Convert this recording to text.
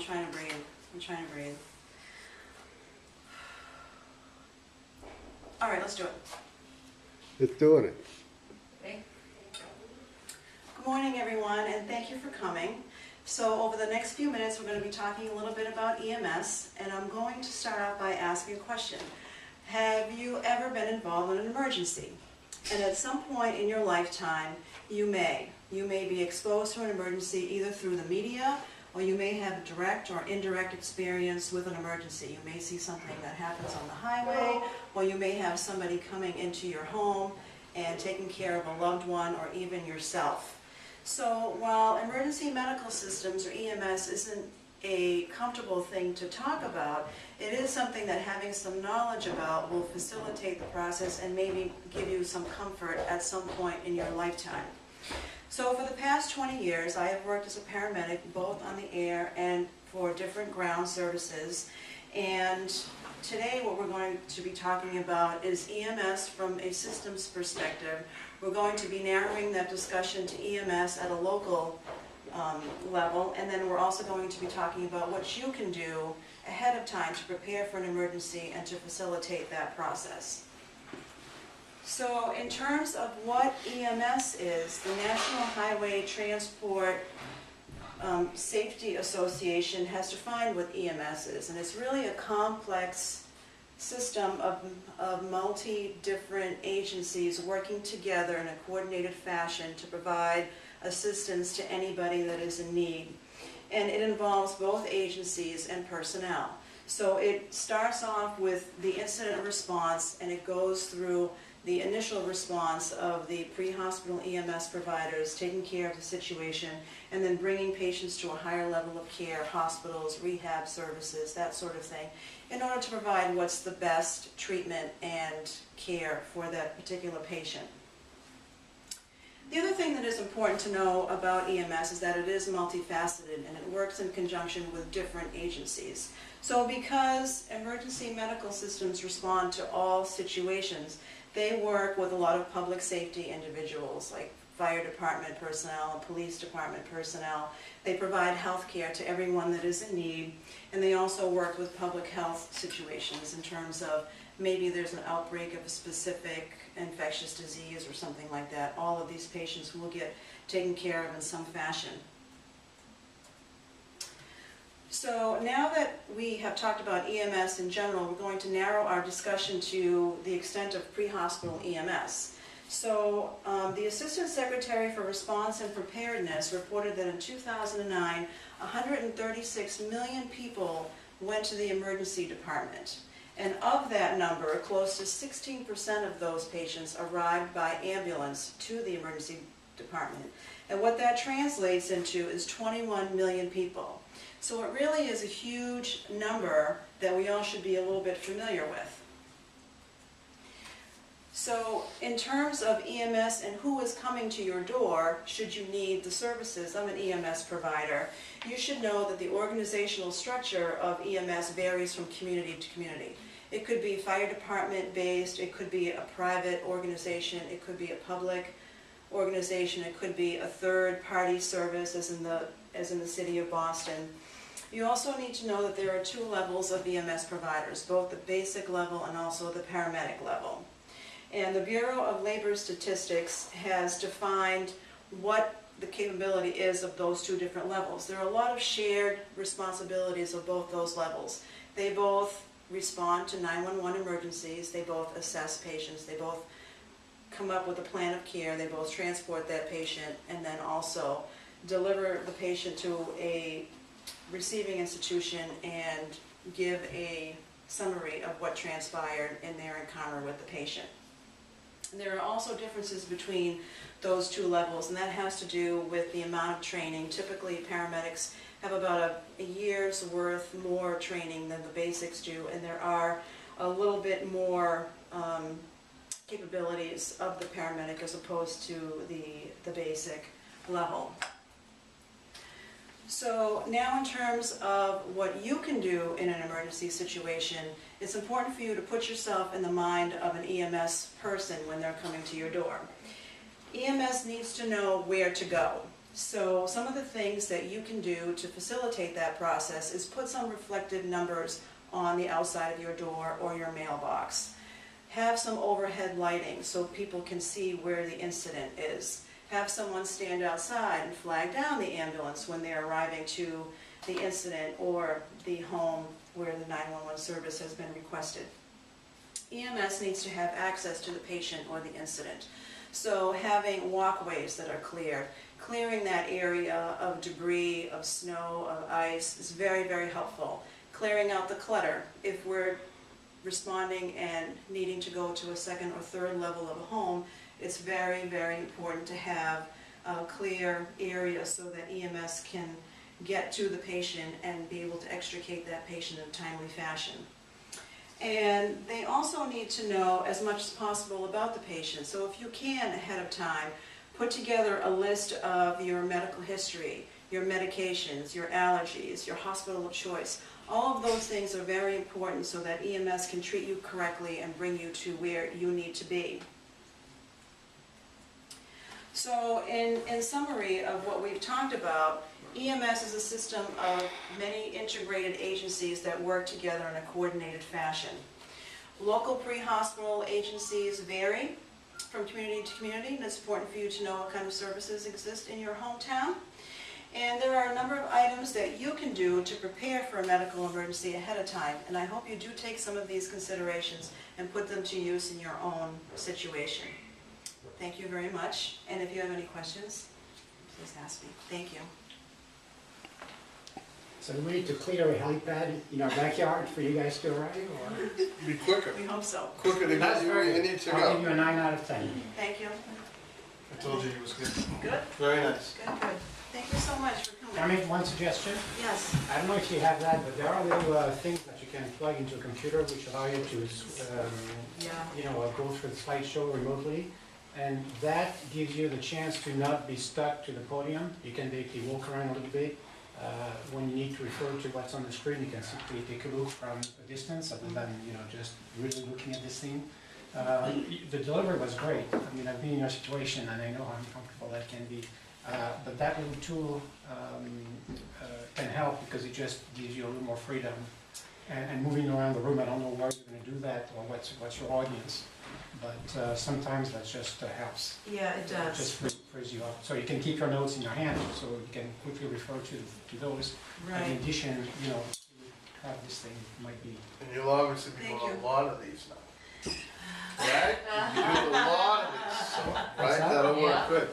trying to breathe. I'm trying to breathe. All right, let's do it. It's doing it. Okay. Good morning, everyone, and thank you for coming. So over the next few minutes, we're going to be talking a little bit about EMS, and I'm going to start out by asking a question. Have you ever been involved in an emergency? And at some point in your lifetime, you may be exposed to an emergency either through the media, or you may have direct or indirect experience with an emergency. You may see something that happens on the highway, or you may have somebody coming into your home and taking care of a loved one or even yourself. So while emergency medical systems, or EMS, isn't a comfortable thing to talk about, it is something that having some knowledge about will facilitate the process and maybe give you some comfort at some point in your lifetime. So for the past 20 years, I have worked as a paramedic both on the air and for different ground services. And today what we're going to be talking about is EMS from a systems perspective. We're going to be narrowing that discussion to EMS at a local level, and then we're also going to be talking about what you can do ahead of time to prepare for an emergency and to facilitate that process. So in terms of what EMS is, the National Highway Transport Safety Association has defined what EMS is, and it's really a complex system of multi-different agencies working together in a coordinated fashion to provide assistance to anybody that is in need. And it involves both agencies and personnel. So it starts off with the incident response, and it goes through the initial response of the pre-hospital EMS providers taking care of the situation, and then bringing patients to a higher level of care, hospitals, rehab services, that sort of thing, in order to provide what's the best treatment and care for that particular patient. The other thing that is important to know about EMS is that it is multifaceted, and it works in conjunction with different agencies. So because emergency medical systems respond to all situations, they work with a lot of public safety individuals like fire department personnel, police department personnel. They provide health care to everyone that is in need, and they also work with public health situations in terms of maybe there's an outbreak of a specific infectious disease or something like that. All of these patients will get taken care of in some fashion. So now that we have talked about EMS in general, we're going to narrow our discussion to the extent of pre-hospital EMS. So the Assistant Secretary for Response and Preparedness reported that in 2009, 136 million people went to the emergency department. And of that number, close to 16% of those patients arrived by ambulance to the emergency department. And what that translates into is 21 million people. So it really is a huge number that we all should be a little bit familiar with. So in terms of EMS and who is coming to your door, should you need the services of an EMS provider, you should know that the organizational structure of EMS varies from community to community. It could be fire department based, it could be a private organization, it could be a public organization, it could be a third party service as in the city of Boston. You also need to know that there are two levels of EMS providers, both the basic level and also the paramedic level. And the Bureau of Labor Statistics has defined what the capability is of those two different levels. There are a lot of shared responsibilities of both those levels. They both respond to 911 emergencies, they both assess patients, they both come up with a plan of care, they both transport that patient, and then also deliver the patient to a receiving institution and give a summary of what transpired in their encounter with the patient. There are also differences between those two levels, and that has to do with the amount of training. Typically, paramedics have about a year's worth more training than the basics do, and there are a little bit more capabilities of the paramedic as opposed to the basic level. So now in terms of what you can do in an emergency situation, it's important for you to put yourself in the mind of an EMS person when they're coming to your door. EMS needs to know where to go. So some of the things that you can do to facilitate that process is put some reflective numbers on the outside of your door or your mailbox. Have some overhead lighting so people can see where the incident is. Have someone stand outside and flag down the ambulance when they're arriving to the incident or the home where the 911 service has been requested. EMS needs to have access to the patient or the incident. So having walkways that are clear, clearing that area of debris, of snow, of ice is very, very helpful. Clearing out the clutter. If we're responding and needing to go to a second or third level of a home, it's very, very important to have a clear area so that EMS can get to the patient and be able to extricate that patient in a timely fashion. And they also need to know as much as possible about the patient. So if you can, ahead of time, put together a list of your medical history, your medications, your allergies, your hospital of choice. All of those things are very important so that EMS can treat you correctly and bring you to where you need to be. So in summary of what we've talked about, EMS is a system of many integrated agencies that work together in a coordinated fashion. Local pre-hospital agencies vary from community to community, and it's important for you to know what kind of services exist in your hometown. And there are a number of items that you can do to prepare for a medical emergency ahead of time, and I hope you do take some of these considerations and put them to use in your own situation. Thank you very much, and if you have any questions, please ask me. Thank you. So do we need to clear a helipad in our backyard for you guys to arrive, or? Be quicker. We hope so. Quicker to That's get you where you need to I'll give go. you a 9 out of 10. Thank you. I told you he was good. Good? Very nice. Good, good. Thank you so much for Can I coming. make one suggestion? Yes. I don't know if you have that, but there are little things that you can plug into a computer which allow you to, Yeah. go through the slideshow remotely. And that gives you the chance to not be stuck to the podium. You can basically walk around a little bit. When you need to refer to what's on the screen, you can simply take a look from a distance other than, just really looking at this thing. The delivery was great. I mean, I've been in your situation and I know how uncomfortable that can be. But that little tool can help because it just gives you a little more freedom. And moving around the room, I don't know where you're going to do that or what's your audience. But sometimes that just helps. Yeah, it does. Just frees you up. So you can keep your notes in your hand, so you can quickly refer to those. And in Right. addition, to have this thing might be. And you'll obviously be Thank doing you. a lot of these now. Right? You do a lot of these, so, right? that? That'll work good.